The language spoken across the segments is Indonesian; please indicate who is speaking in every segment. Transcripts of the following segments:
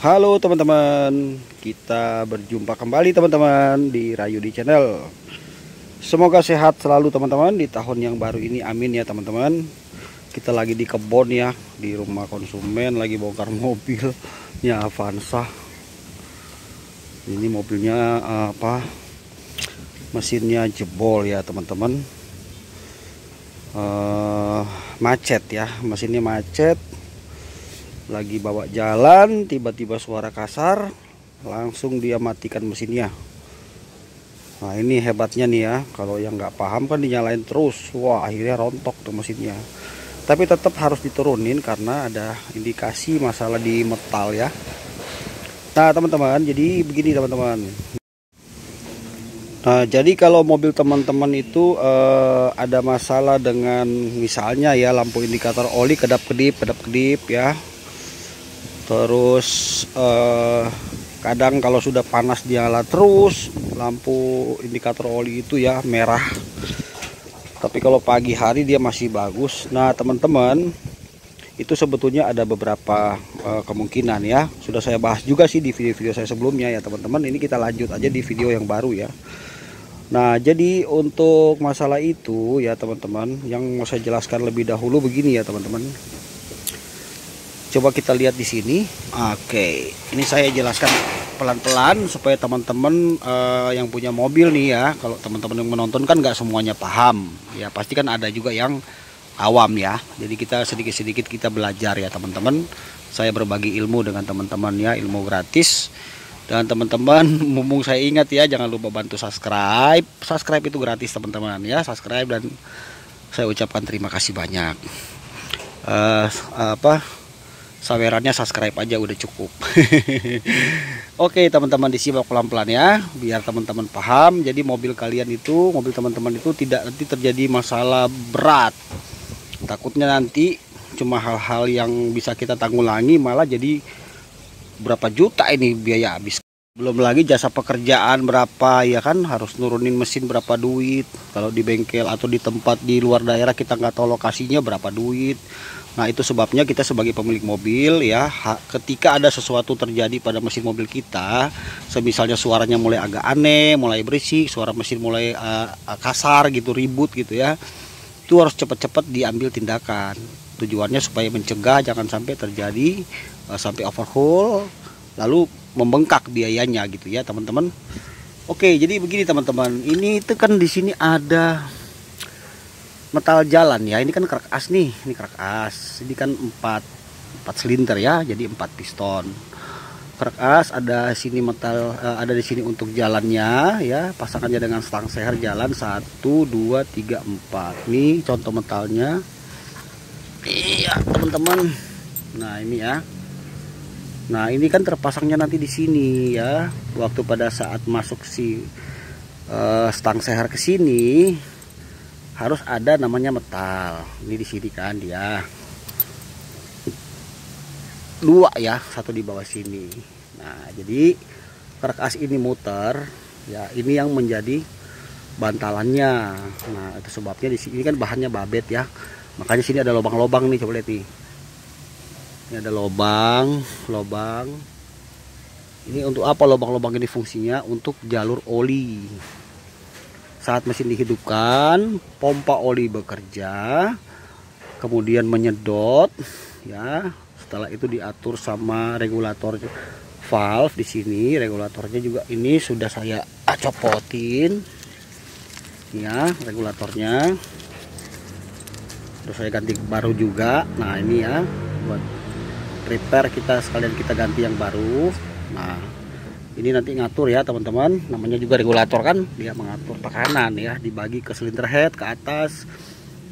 Speaker 1: Halo teman-teman, kita berjumpa kembali teman-teman di Rayudi Channel. Semoga sehat selalu teman-teman di tahun yang baru ini, amin ya teman-teman. Kita lagi di kebun ya, di rumah konsumen, lagi bongkar mobilnya Avanza. Ini mobilnya mesinnya jebol ya teman-teman. Macet ya, mesinnya macet. Lagi bawa jalan, tiba-tiba suara kasar, langsung dia matikan mesinnya. Nah ini hebatnya nih ya, kalau yang nggak paham kan dinyalain terus, wah akhirnya rontok tuh mesinnya. Tapi tetap harus diturunin karena ada indikasi masalah di metal ya. Nah teman-teman, jadi begini teman-teman. Nah jadi kalau mobil teman-teman itu ada masalah dengan misalnya ya lampu indikator oli kedap-kedip ya. Terus kadang kalau sudah panas dinyala terus lampu indikator oli itu ya merah. Tapi kalau pagi hari dia masih bagus. Nah teman-teman, itu sebetulnya ada beberapa kemungkinan ya. Sudah saya bahas juga sih di video-video saya sebelumnya ya teman-teman. Ini kita lanjut aja di video yang baru ya. Nah jadi untuk masalah itu ya teman-teman, yang mau saya jelaskan lebih dahulu begini ya teman-teman. Coba kita lihat di sini. Oke, ini saya jelaskan pelan-pelan supaya teman-teman yang punya mobil nih ya, kalau teman-teman yang menonton kan nggak semuanya paham ya, pasti kan ada juga yang awam ya. Jadi kita sedikit-sedikit kita belajar ya teman-teman. Saya berbagi ilmu dengan teman-teman ya, ilmu gratis. Dan teman-teman, mumpung saya ingat ya, jangan lupa bantu subscribe. Subscribe itu gratis teman-teman ya, subscribe, dan saya ucapkan terima kasih banyak. Sawerannya subscribe aja udah cukup. Oke teman-teman, disimak pelan-pelan ya, biar teman-teman paham. Jadi mobil kalian itu, mobil teman-teman itu tidak nanti terjadi masalah berat. Takutnya nanti cuma hal-hal yang bisa kita tanggulangi, malah jadi berapa juta ini biaya habis. Belum lagi jasa pekerjaan berapa ya kan, harus nurunin mesin berapa duit. Kalau di bengkel atau di tempat di luar daerah kita nggak tahu lokasinya berapa duit. Nah itu sebabnya kita sebagai pemilik mobil ya, ketika ada sesuatu terjadi pada mesin mobil kita, semisalnya suaranya mulai agak aneh, mulai berisik, suara mesin mulai kasar gitu, ribut gitu ya, itu harus cepat-cepat diambil tindakan. Tujuannya supaya mencegah jangan sampai terjadi sampai overhaul lalu membengkak biayanya gitu ya teman-teman. Oke, jadi begini teman-teman, ini itu kan di sini ada metal jalan ya, ini kan kerak as nih, ini kerak as, ini kan 4 silinder ya, jadi 4 piston. Kerak as ada sini metal, ada di sini untuk jalannya ya, pasangannya dengan stang seher jalan 1 2 3 4. Ini contoh metalnya. Iya teman-teman. Nah ini ya. Nah ini kan terpasangnya nanti di sini ya, waktu pada saat masuk si stang seher ke sini harus ada namanya metal. Ini di sini kan dia 2 ya, 1 di bawah sini. Nah jadi kerak as ini muter ya, ini yang menjadi bantalannya. Nah itu sebabnya di sini kan bahannya babet ya, makanya sini ada lubang-lubang nih, coba lihat nih. Ini ada lubang. Ini untuk apa lubang-lubang ini? Fungsinya untuk jalur oli. Saat mesin dihidupkan, pompa oli bekerja, kemudian menyedot ya. Setelah itu diatur sama regulator valve di sini. Regulatornya juga ini sudah saya copotin ya, regulatornya terus saya ganti baru juga. Nah ini ya, buat repair kita sekalian kita ganti yang baru. Nah ini nanti ngatur ya teman-teman, namanya juga regulator kan, dia mengatur tekanan ya, dibagi ke silinder head ke atas,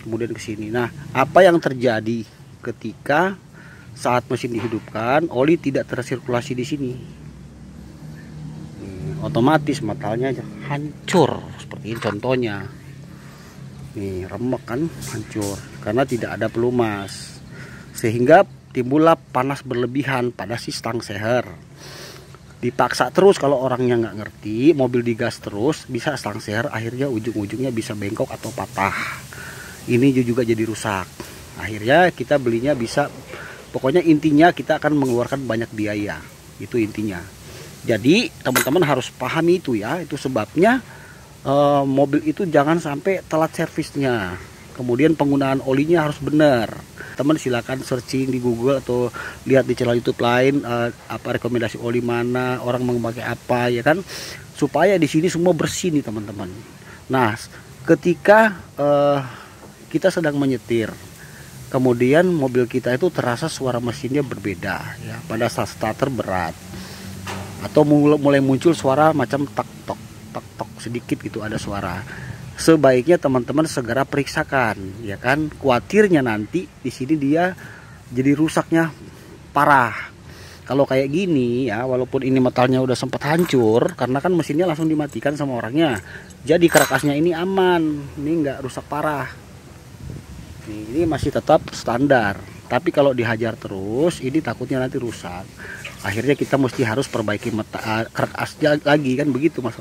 Speaker 1: kemudian ke sini. Nah apa yang terjadi ketika saat mesin dihidupkan, oli tidak tersirkulasi di sini, otomatis metalnya hancur seperti ini contohnya. Nih remek kan, hancur karena tidak ada pelumas, sehingga timbullah panas berlebihan pada si stang seher. Dipaksa terus, kalau orangnya nggak ngerti, mobil digas terus, bisa stang seher akhirnya ujung-ujungnya bisa bengkok atau patah. Ini juga jadi rusak. Akhirnya kita belinya bisa, pokoknya intinya kita akan mengeluarkan banyak biaya. Itu intinya. Jadi teman-teman harus pahami itu ya. Itu sebabnya mobil itu jangan sampai telat servisnya. Kemudian penggunaan olinya harus benar. Teman silakan searching di Google atau lihat di channel YouTube lain apa rekomendasi oli mana, orang memakai apa ya kan, supaya di sini semua bersih nih teman-teman. Nah, ketika kita sedang menyetir, kemudian mobil kita itu terasa suara mesinnya berbeda ya, pada saat starter berat atau mulai muncul suara macam tak tok sedikit gitu, ada suara. Sebaiknya teman-teman segera periksakan ya kan, khawatirnya nanti di sini dia jadi rusaknya parah. Kalau kayak gini ya, walaupun ini metalnya udah sempat hancur karena kan mesinnya langsung dimatikan sama orangnya, jadi karkasnya ini aman, ini nggak rusak parah. Ini masih tetap standar. Tapi kalau dihajar terus, ini takutnya nanti rusak. Akhirnya kita mesti harus perbaiki karkasnya lagi kan, begitu mas.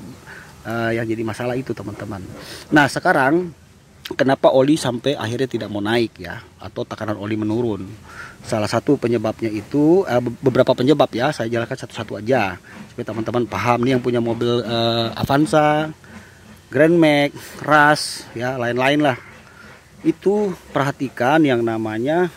Speaker 1: Yang jadi masalah itu teman-teman. Nah sekarang kenapa oli sampai akhirnya tidak mau naik ya, atau tekanan oli menurun? Salah satu penyebabnya itu beberapa penyebab ya, saya jelaskan satu-satu aja supaya teman-teman paham. Nih yang punya mobil Avanza, Grand Max, Rush ya, lain-lain lah, itu perhatikan yang namanya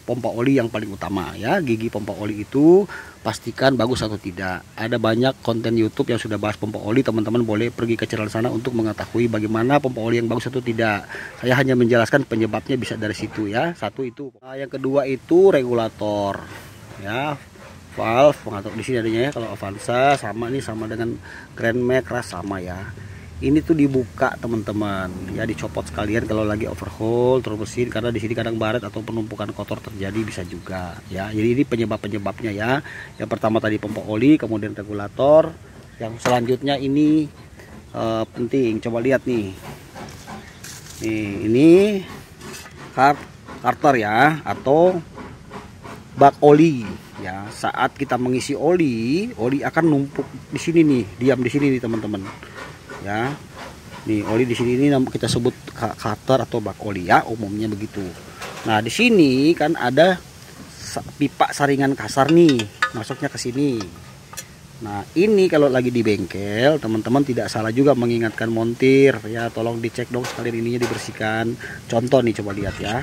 Speaker 1: pompa oli yang paling utama ya. Gigi pompa oli itu pastikan bagus atau tidak. Ada banyak konten YouTube yang sudah bahas pompa oli, teman-teman boleh pergi ke channel sana untuk mengetahui bagaimana pompa oli yang bagus atau tidak. Saya hanya menjelaskan penyebabnya bisa dari situ ya. Satu itu. Nah, yang kedua itu regulator ya, valve pengatur. Di sini adanya ya, kalau Avanza sama nih, sama dengan Grand Max Rush sama ya. Ini tuh dibuka teman-teman ya, dicopot sekalian kalau lagi overhaul terus mesin, karena di sini kadang baret atau penumpukan kotor terjadi, bisa juga ya. Jadi ini penyebabnya ya. Yang pertama tadi pompa oli, kemudian regulator. Yang selanjutnya ini penting, coba lihat nih. Ini karter ya, atau bak oli ya. Saat kita mengisi oli akan numpuk di sini nih, diam di sini nih teman-teman. Ya, nih oli di sini ini kita sebut cutter atau bak oli ya, umumnya begitu. Nah di sini kan ada pipa saringan kasar nih, masuknya ke sini. Nah ini kalau lagi di bengkel, teman-teman tidak salah juga mengingatkan montir ya, tolong dicek dong sekalian ininya dibersihkan. Contoh nih, coba lihat ya.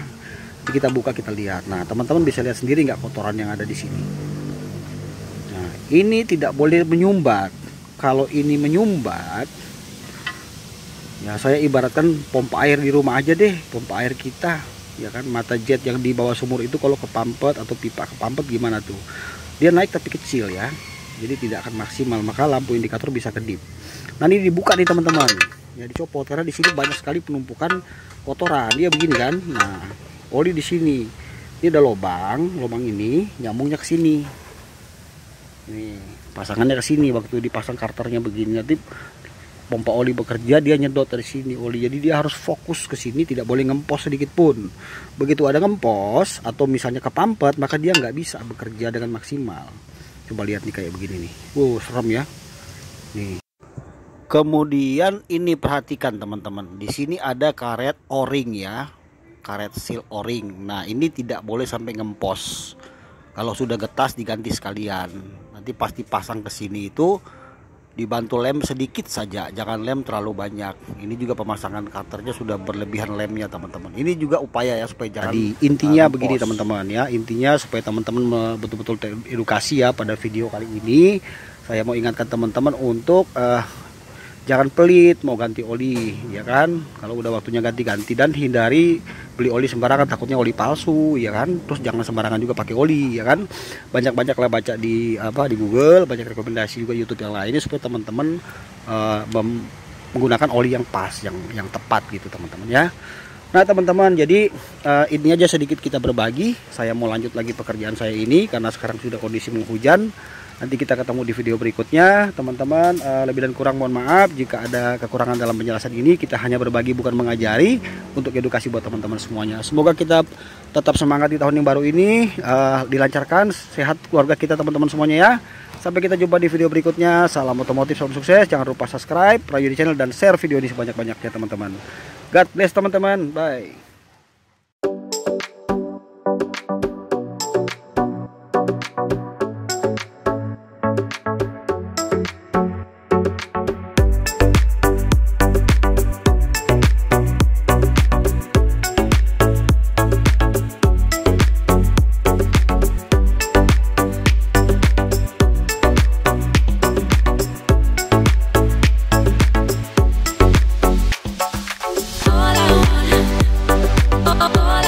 Speaker 1: Jadi kita buka, kita lihat. Nah teman-teman bisa lihat sendiri nggak kotoran yang ada di sini. Nah ini tidak boleh menyumbat. Kalau ini menyumbat ya, saya ibaratkan pompa air di rumah aja deh, pompa air kita ya kan, mata jet yang di bawah sumur itu kalau kepampet atau pipa kepampet gimana tuh, dia naik tapi kecil ya, jadi tidak akan maksimal, maka lampu indikator bisa kedip. Nah ini dibuka nih teman-teman ya, dicopot karena di sini banyak sekali penumpukan kotoran, dia begini kan. Nah oli di sini ini ada lubang ini nyambungnya ke sini nih, pasangannya ke sini. Waktu dipasang karternya begini, nanti pompa oli bekerja, dia nyedot dari sini oli, jadi dia harus fokus ke sini, tidak boleh ngempos sedikit pun. Begitu ada ngempos atau misalnya kepampet, maka dia nggak bisa bekerja dengan maksimal. Coba lihat nih kayak begini nih, serem ya nih. Kemudian ini perhatikan teman-teman, di sini ada karet o-ring ya, karet seal o-ring. Nah ini tidak boleh sampai ngempos. Kalau sudah getas diganti sekalian, nanti pasti pasang ke sini itu dibantu lem sedikit saja, jangan lem terlalu banyak. Ini juga pemasangan cutter-nya sudah berlebihan lemnya teman-teman. Ini juga upaya ya supaya jangan. Jadi intinya begini teman-teman ya, intinya supaya teman-teman betul-betul teredukasi ya pada video kali ini. Saya mau ingatkan teman-teman untuk jangan pelit mau ganti oli ya kan. Kalau udah waktunya ganti-ganti, dan hindari beli oli sembarangan, takutnya oli palsu ya kan. Terus jangan sembarangan juga pakai oli ya kan. Banyak-banyaklah baca di Google, banyak rekomendasi juga YouTube yang lainnya supaya teman-teman menggunakan oli yang pas, yang tepat gitu teman-teman ya. Nah teman-teman, jadi ini aja sedikit kita berbagi. Saya mau lanjut lagi pekerjaan saya ini karena sekarang sudah kondisi menghujan. Nanti kita ketemu di video berikutnya teman-teman. Lebih dan kurang mohon maaf jika ada kekurangan dalam penjelasan ini. Kita hanya berbagi bukan mengajari, untuk edukasi buat teman-teman semuanya. Semoga kita tetap semangat di tahun yang baru ini, dilancarkan, sehat keluarga kita teman-teman semuanya ya. Sampai kita jumpa di video berikutnya. Salam otomotif, salam sukses. Jangan lupa subscribe Prayudi Channel dan share video ini sebanyak-banyaknya teman-teman. God bless teman-teman. Bye.
Speaker 2: all